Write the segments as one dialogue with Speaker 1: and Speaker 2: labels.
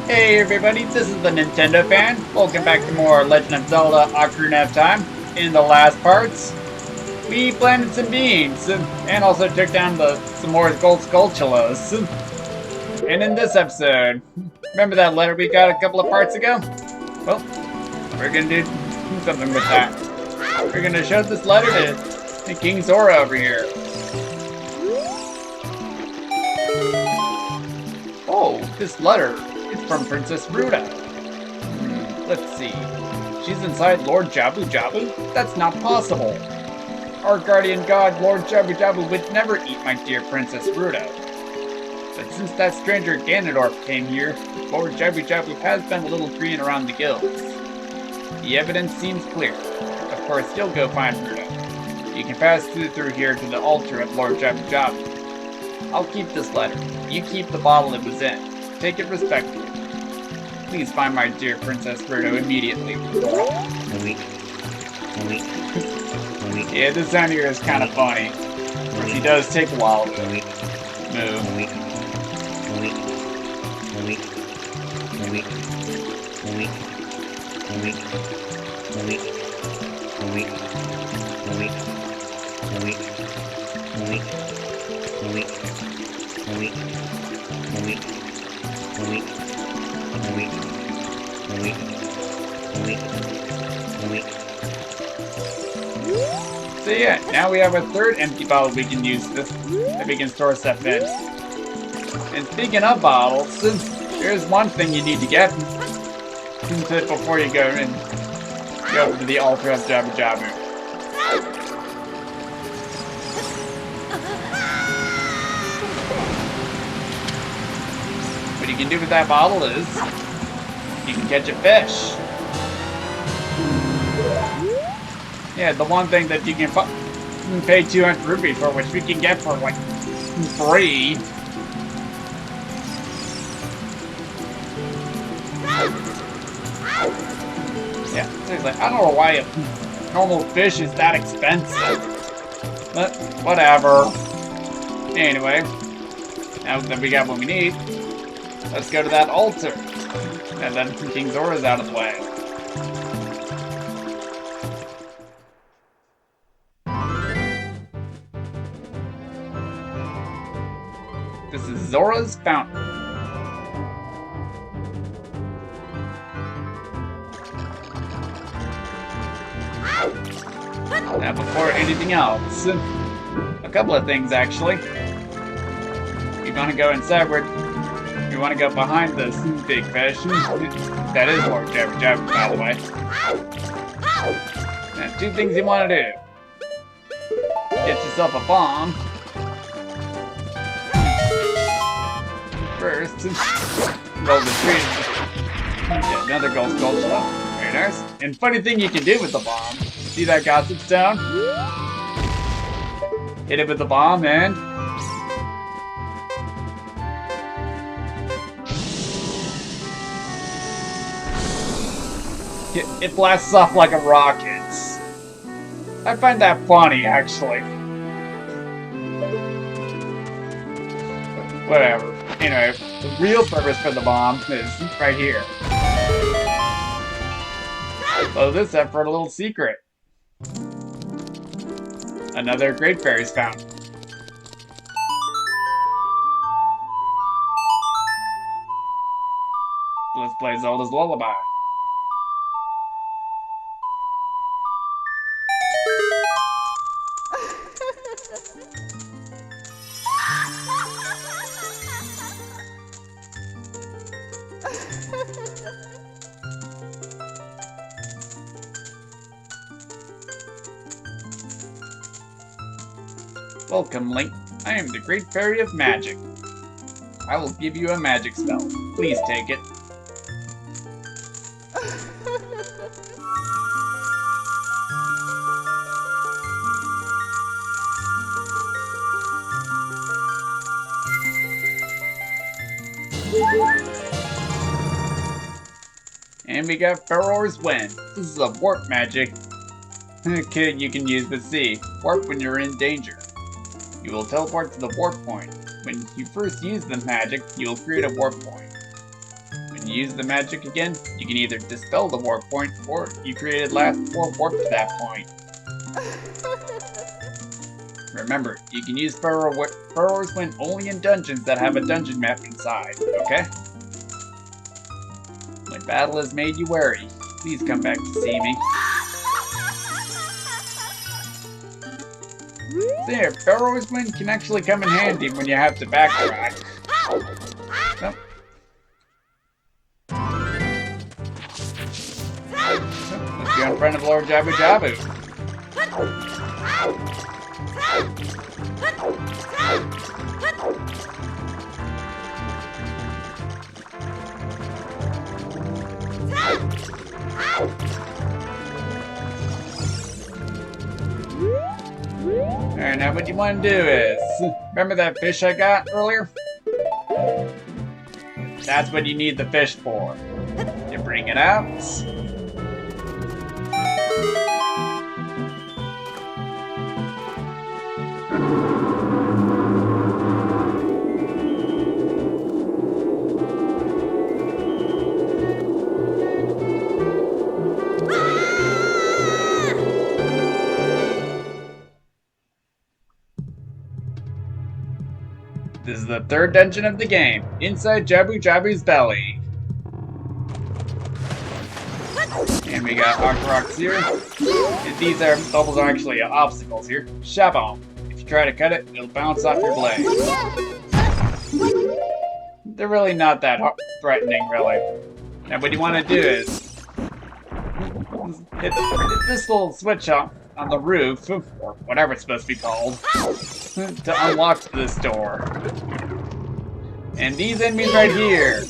Speaker 1: Hey everybody, this is the Nintendo fan. Welcome back to more Legend of Zelda Ocarina of Time. In the last parts, we planted some beans and also took down some more gold skulltulas. And in this episode, remember that letter we got a couple of parts ago? Well, we're gonna do something with that. We're gonna show this letter to King Zora over here. Oh, this letter is from Princess Ruda. Let's see. She's inside Lord Jabu Jabu? That's not possible. Our guardian god, Lord Jabu Jabu, would never eat my dear Princess Ruda. But since that stranger Ganondorf came here, Lord Jabu Jabu has been a little green around the gills. The evidence seems clear. Of course, you'll go find Ruda. You can pass through here to the altar of Lord Jabu Jabu. I'll keep this letter. You keep the bottle it was in. Take it respectfully. Please find my dear Princess Ruda immediately. Yeah, this sound here is kind of funny. He does take a while to move. So yeah, now we have a third empty bottle we can use that we can store stuff in. And speaking of bottles, there's one thing you need to get before you go to the altar of Jabu Jabu. What you can do with that bottle is you can catch a fish. Yeah, the one thing that you can pay 200 rupees for, which we can get for like free. Yeah, seriously, I don't know why a normal fish is that expensive. But whatever. Anyway, now that we got what we need, let's go to that altar. And then King Zora's out of the way. This is Zora's Fountain. Now before anything else, a couple of things actually. We want to go inside we want to go behind this big fish. That is Lord Jabu Jabu, by the way. Now, two things you want to do. Get yourself a bomb. First, roll the tree. Get another gold skulltula. Very nice. And funny thing you can do with the bomb. See that gossip stone? Hit it with the bomb and it blasts off like a rocket. I find that funny, actually. Whatever. Anyway, the real purpose for the bomb is right here. So this is for a little secret. Another Great Fairy's fountain. Let's play Zelda's Lullaby. Welcome, Link. I am the Great Fairy of Magic. I will give you a magic spell. Please take it. And we got Pharaoh's Wind. This is a warp magic kit you can use with C. Warp when you're in danger. You will teleport to the warp point. When you first use the magic, you will create a warp point. When To use the magic again, you can either dispel the warp point, or you created last before warp to that point. Remember, you can use Burrow's Wind only in dungeons that have a dungeon map inside, okay? My battle has made you wary. Please come back to see me. There, Burrow's Wind can actually come in handy when you have to backtrack. Oh. Let's go in front of Lord Jabu Jabu. Alright, now what you want to do is, remember that fish I got earlier? That's what you need the fish for. You bring it out. This is the third dungeon of the game, inside Jabu Jabu's belly. And we got Octoroks here. And these bubbles are actually obstacles here. Shabomb. If you try to cut it, it'll bounce off your blade. They're really not that threatening, really. Now what you want to do is hit this little switch on the roof, or whatever it's supposed to be called, to unlock this door. And these enemies right here,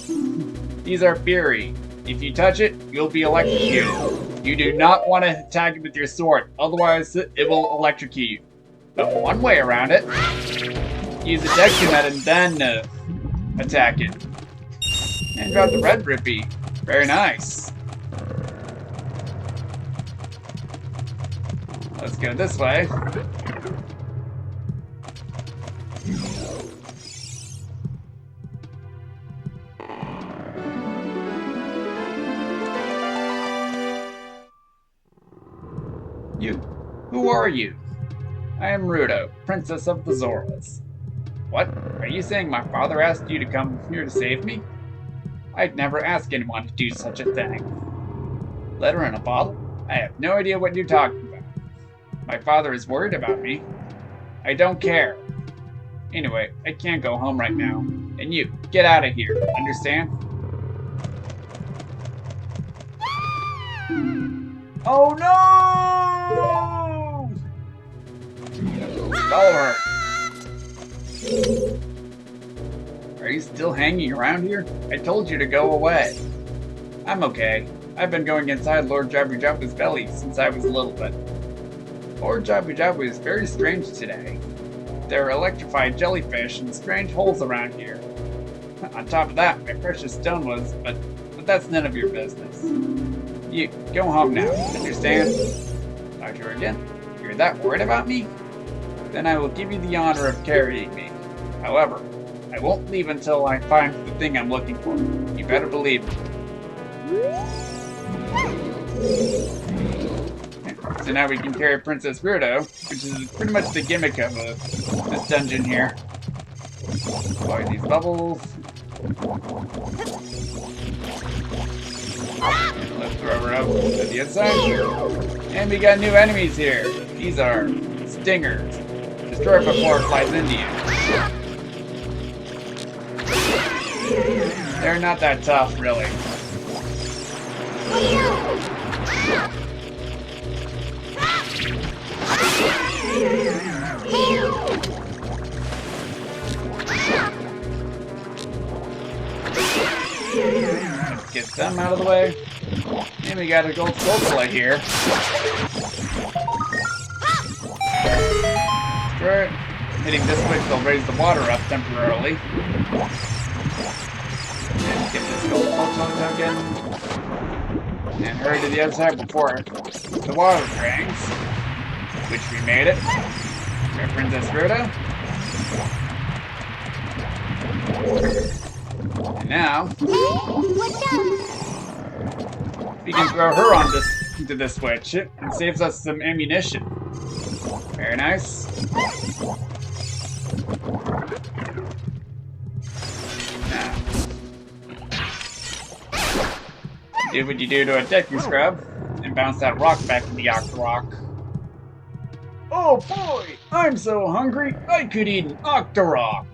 Speaker 1: these are Fury. If you touch it, you'll be electrocuted. You do not want to attack it with your sword, otherwise it will electrocute you. But one way around it, use a Dexter Net and then attack it. And got the red rupee. Very nice. Let's go this way. You. Who are you? I am Ruto, Princess of the Zoras. What? Are you saying my father asked you to come here to save me? I'd never ask anyone to do such a thing. Letter in a bottle? I have no idea what you're talking about. My father is worried about me. I don't care. Anyway, I can't go home right now. And you, get out of here, understand? Oh no! Follow her. Are you still hanging around here? I told you to go away. I'm okay. I've been going inside Lord Jabu Jabu's belly since I was a little bit. Lord Jabu Jabu is very strange today. There are electrified jellyfish and strange holes around here. On top of that, my precious stone was, but that's none of your business. You, go home now, understand? Talk to her again. You're that worried about me? Then I will give you the honor of carrying me. However, I won't leave until I find the thing I'm looking for. You better believe me. So now we can carry Princess Ruto, which is pretty much the gimmick of this dungeon here. Fire these bubbles. And let's throw her up to the inside. And we got new enemies here. These are stingers. Destroy it before it flies into you. They're not that tough, really. Let's get them out of the way. And we got a gold Scopola here. Destroy it. Hitting this switch will raise the water up temporarily. And get this gold Scopola again. And hurry to the other side before the water drains. Which we made it. Our Princess Ruto. And now, we can throw her on into the switch. It saves us some ammunition. Very nice. Now, do what you do to a decking scrub, and bounce that rock back in the Octorok. Oh boy, I'm so hungry, I could eat an Octorok.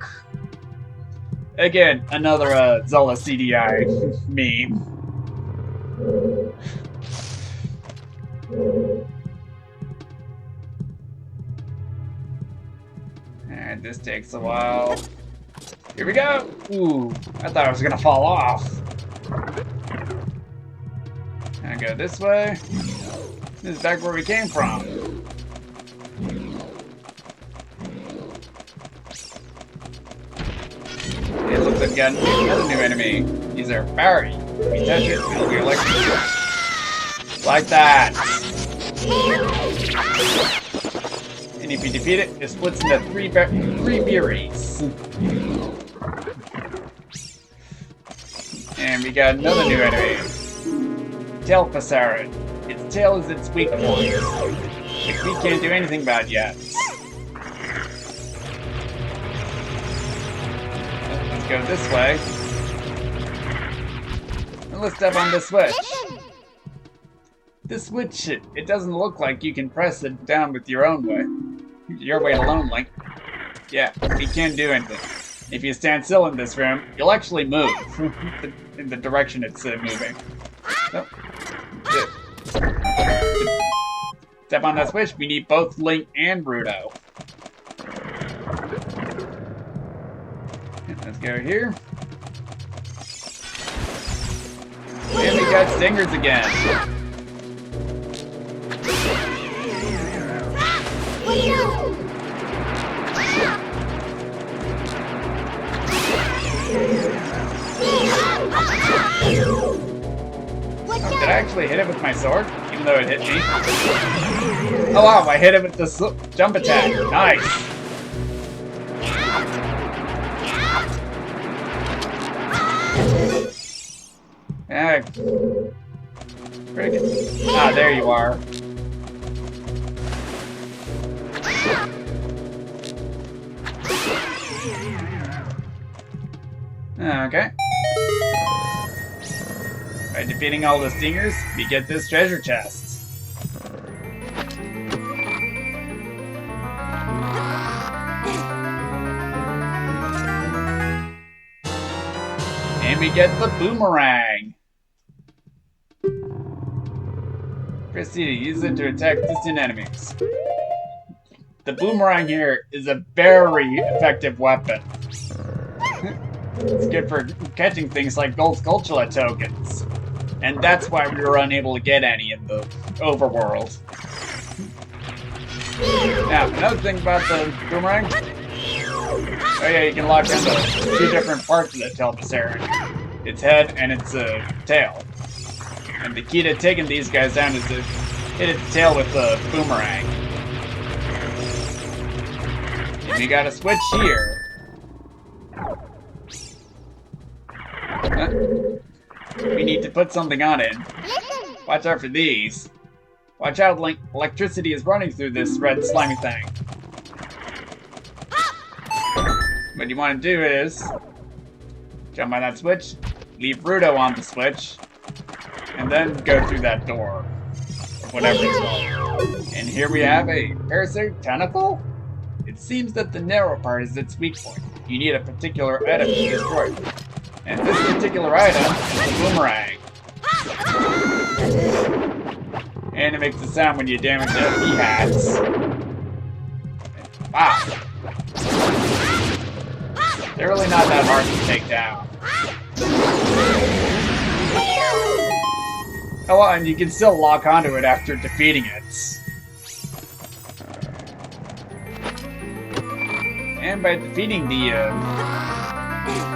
Speaker 1: Again, another Zelda CDI meme. And this takes a while. Here we go! Ooh, I thought I was gonna fall off. And go this way. This is back where we came from. It looks like we got another new enemy. These are Barry. We touch it, it'll be electric. Like that. And if you defeat it, it splits into three berries. And we got another new enemy. Tail Passarin. Its tail is its weak point, which we can't do anything about yet. Let's go this way. And let's step on this switch. This switch, it doesn't look like you can press it down with your own way. Your weight alone, Link. Yeah, you can't do anything. If you stand still in this room, you'll actually move in the direction it's moving. So, step on that switch, we need both Link and Ruto. Let's go here. And we got stingers again. Did I actually hit it with my sword? Even though it hit me? Oh wow, I hit it with the jump attack. Nice! Yeah. Pretty good. Ah, there you are. Okay. By defeating all the stingers, we get this treasure chest. And we get the boomerang. Press C to use it to attack distant enemies. The boomerang here is a very effective weapon. It's good for catching things like gold Skulltula tokens. And that's why we were unable to get any in the overworld. Now, another thing about the boomerang. Oh yeah, you can lock into two different parts of the tail Passarin. Its head and its tail. And the key to taking these guys down is to hit its tail with the boomerang. And you got a switch here. We need to put something on it. Watch out for these. Watch out, Link. Electricity is running through this red slimy thing. What you want to do is jump on that switch, leave Ruto on the switch, and then go through that door. Or whatever it's called. And here we have a parasitic tentacle? It seems that the narrow part is its weak point. You need a particular item to destroy it. And this particular item is a boomerang. And it makes a sound when you damage enemy hats. Wow. They're really not that hard to take down. Oh, well, and you can still lock onto it after defeating it. And by defeating the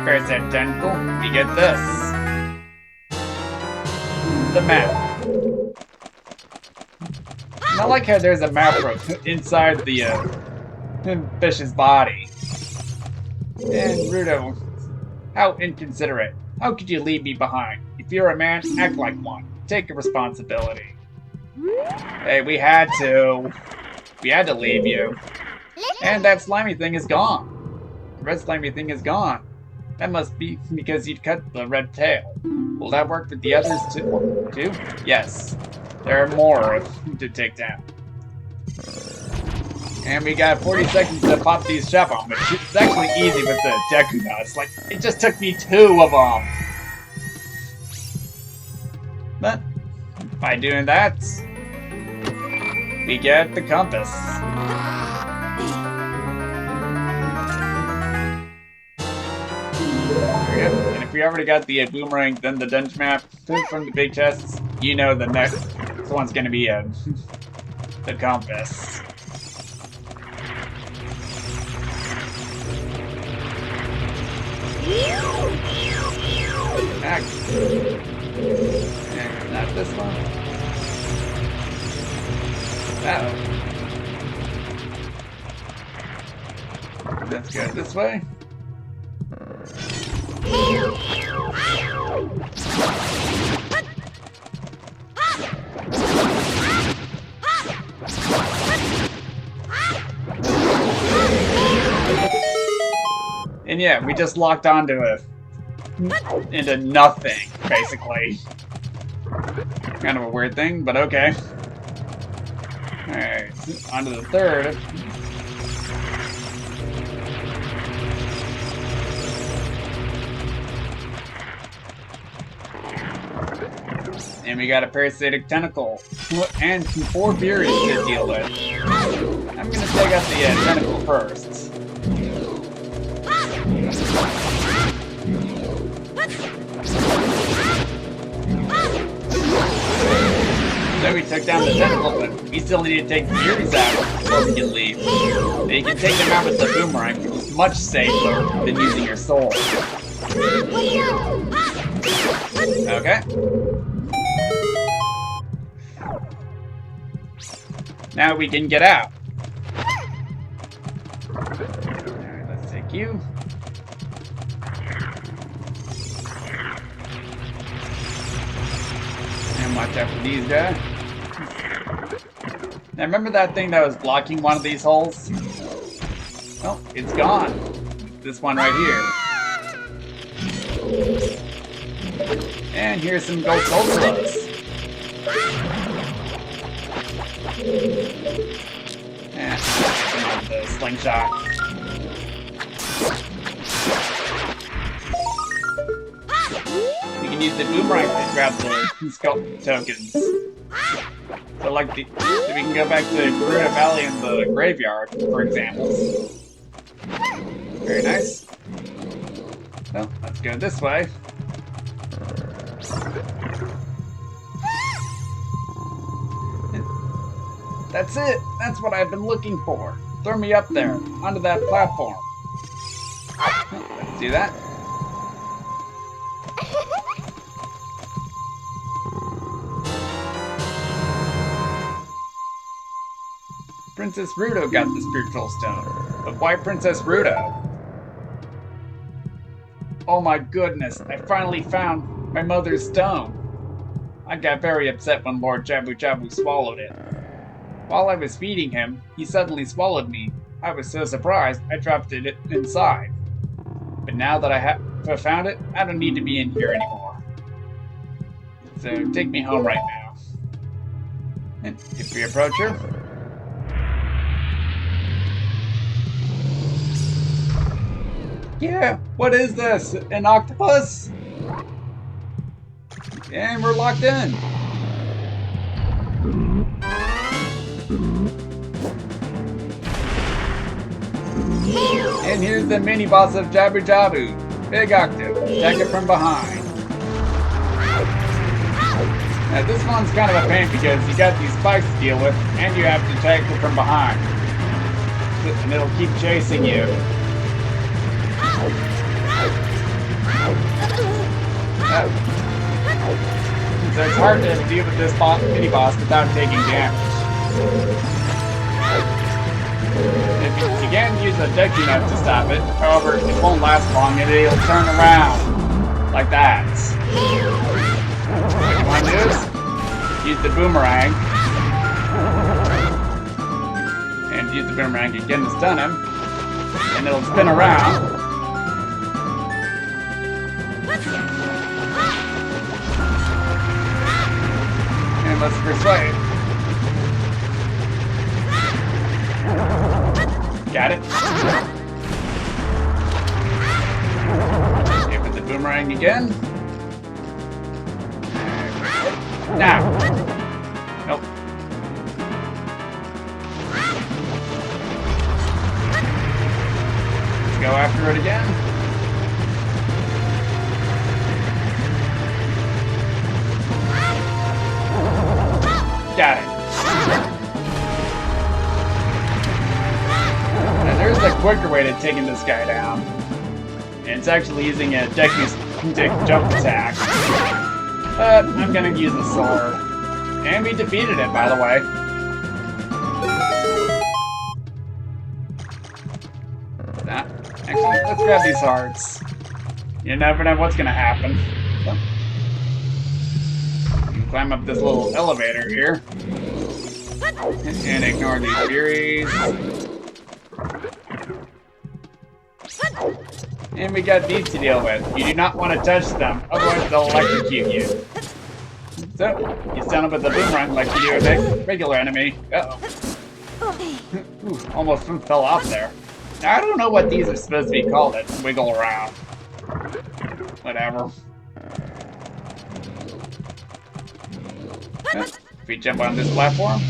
Speaker 1: parasite tentacle, we get this. The map. And I like how there's a map inside the fish's body. And Ruto How inconsiderate. How could you leave me behind? If you're a man, act like one. Take responsibility. Hey, we had to. We had to leave you. And that slimy thing is gone. The red slimy thing is gone. That must be because you cut the red tail. Will that work with the others too? Yes. There are more to take down. And we got 40 seconds to pop these chef on, but it's actually easy with the Deku nuts. Like, it just took me 2 of them. But by doing that, we get the compass. And if we already got the boomerang, then the dungeon map from the big chests, you know the next one's gonna be the compass. Back. And not this one. Uh-oh. Let's go this way. And yeah, we just locked onto into nothing, basically. Kind of a weird thing, but okay. Alright, on to the third. And we got a parasitic tentacle and 4 Furies to deal with. I'm gonna take out the tentacle first. So we took down the tentacle, but we still need to take the Furies out before we can leave. Now you can take them out with the boomerang, which is much safer than using your soul. Okay. Now we can get out. Alright, let's take you. And watch out for these guys. Now remember that thing that was blocking one of these holes? Oh, it's gone. This one right here. And here's some gold Soulslows. And the slingshot. You can use the boomerang to grab the skull tokens. So like we can go back to Ocarina Valley in the graveyard, for example. Very nice. Well, let's go this way. That's it! That's what I've been looking for. Throw me up there, onto that platform. Let's do that. Princess Ruto got the spiritual stone. But why Princess Ruto? Oh my goodness, I finally found my mother's stone. I got very upset when Lord Jabu Jabu swallowed it. While I was feeding him, he suddenly swallowed me. I was so surprised, I dropped it inside. But now that I have found it, I don't need to be in here anymore. So take me home right now. And if we approach her... Yeah, what is this? An octopus? And we're locked in. And here's the mini boss of Jabu Jabu. Big Octo. Attack it from behind. Now this one's kind of a pain because you got these spikes to deal with, and you have to attack it from behind. And it'll keep chasing you. So it's hard to deal with this mini boss without taking damage. If you can use a deck unit to stop it, however, it won't last long and it'll turn around. Like that. What you want to do is use the boomerang. And use the boomerang again to stun him. And it'll spin around. And let's persuade. Got it? Give it the boomerang again. Now. Nope. Let's go after it again. Got it. Now there's a quicker way to taking this guy down. And it's actually using a deck jump attack. But I'm gonna use a sword. And we defeated it, by the way. Actually, let's grab these hearts. You never know what's gonna happen. Climb up this little elevator here. And ignore these furies. And we got these to deal with. You do not want to touch them, otherwise they'll electrocute you. So, you stun them with the boomerang like you do a regular enemy. Uh-oh. Ooh, almost fell off there. Now, I don't know what these are supposed to be called that wiggle around. Whatever. If we jump on this platform,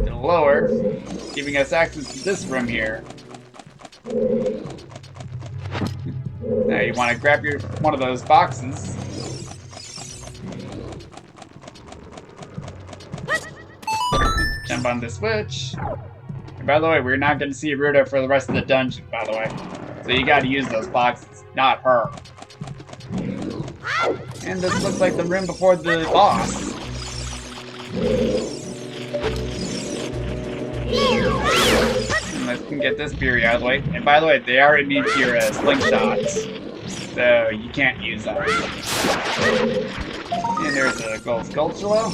Speaker 1: to lower, giving us access to this room here. Now you want to grab one of those boxes. Jump on the switch. And by the way, we're not going to see Ruta for the rest of the dungeon, by the way. So you got to use those boxes, not her. And this looks like the room before the boss. And let's get this Fury out of the way. And by the way, they are immune to your slingshots. So you can't use them. And there's a gold Skulltula.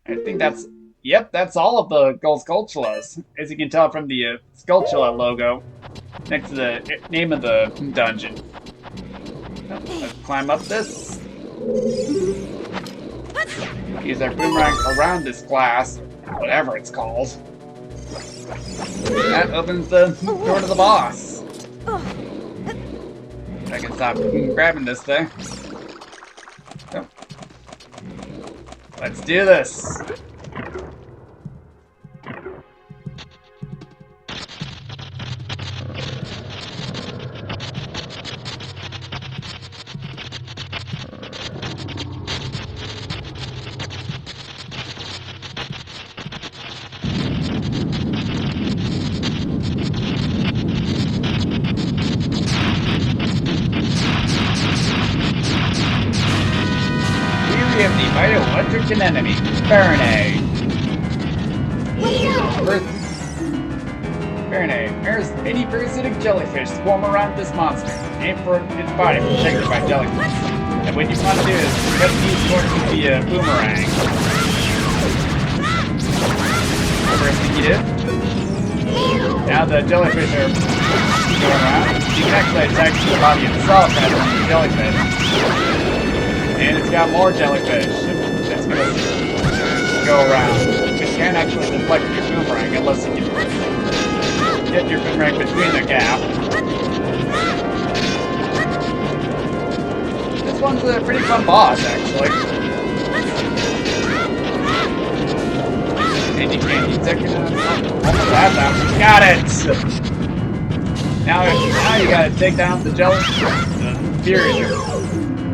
Speaker 1: I think that's... Yep, that's all of the gold Skulltulas. As you can tell from the Skulltula logo next to the name of the dungeon. Let's climb up this. Use our boomerang around this glass, whatever it's called. That opens the door to the boss. I can stop grabbing this thing. So, let's do this. We have the Phytoelectric enemy, Baronade. Baronade. Many parasitic jellyfish swarm around this monster. Aim for its body protected by jellyfish. And what you want to do is cut these towards the boomerang. First thing you do. Now the jellyfish are going around. You can actually attack the body itself as the jellyfish. And it's got more jellyfish that's going to go around. But you can't actually deflect your boomerang unless you can get your boomerang between the gap. This one's a pretty fun boss, actually. And you can't detect it. Almost had that. Got it! Now you gotta take down the jellyfish. The furies.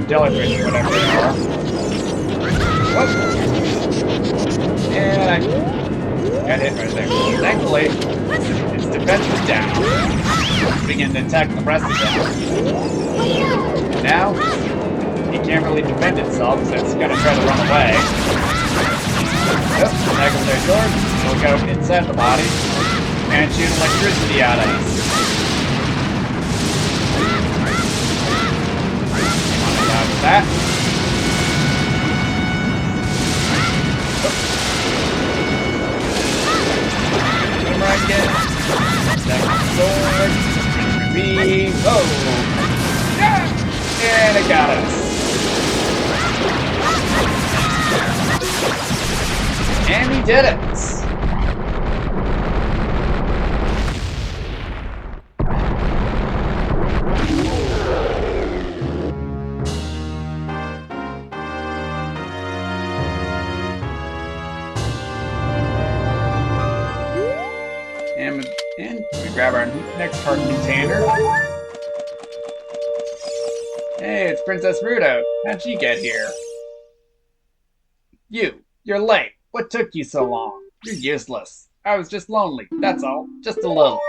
Speaker 1: Jellyfish, whatever they are. Whoop. And I got hit right there. Thankfully, its defense is down. We can attack the rest of them. And now, it can't really defend itself, so it's gonna try to run away. Yep, attack with their sword. We'll go inside the body and shoot electricity at us. Wanna dodge that? Boomerang again. Attack with sword. Oh! Yeah! And it got us. And we did it! And we grab our next card container. Hey, it's Princess Ruto. How'd she get here? You're late. What took you so long? You're useless. I was just lonely, that's all. Just a little.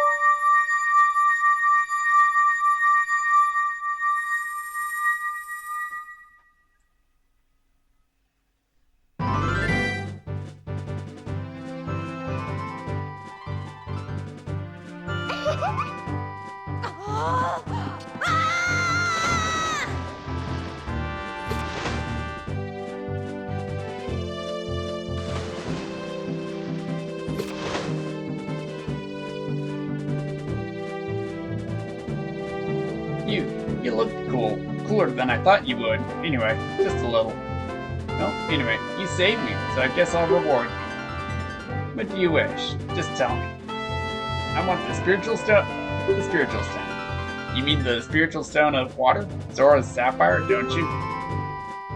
Speaker 1: You look cool. Cooler than I thought you would. Anyway, just a little. Well, anyway, you saved me, so I guess I'll reward you. What do you wish? Just tell me. I want the spiritual stone. The spiritual stone. You mean the spiritual stone of water? Zora's sapphire, don't you?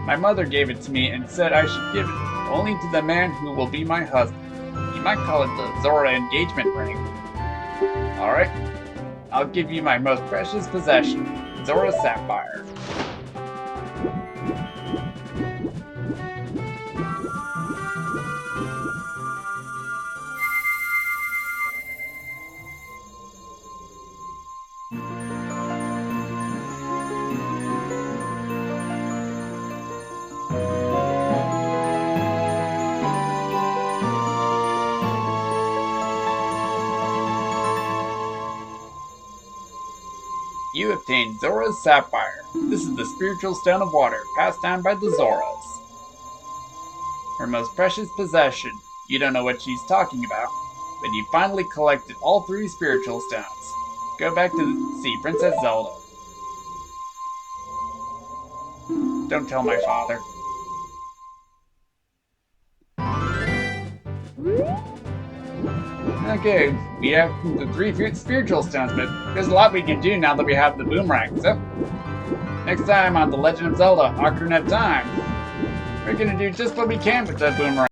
Speaker 1: My mother gave it to me and said I should give it only to the man who will be my husband. You might call it the Zora engagement ring. Alright. I'll give you my most precious possession, Zora's sapphire. You obtained Zora's sapphire. This is the spiritual stone of water passed down by the Zoras. Her most precious possession. You don't know what she's talking about, but you finally collected all 3 spiritual stones. Go back to see Princess Zelda. Don't tell my father. Okay, we have the 3 spiritual stones, but there's a lot we can do now that we have the boomerang. So, next time on The Legend of Zelda, Ocarina of Time, we're gonna do just what we can with that boomerang.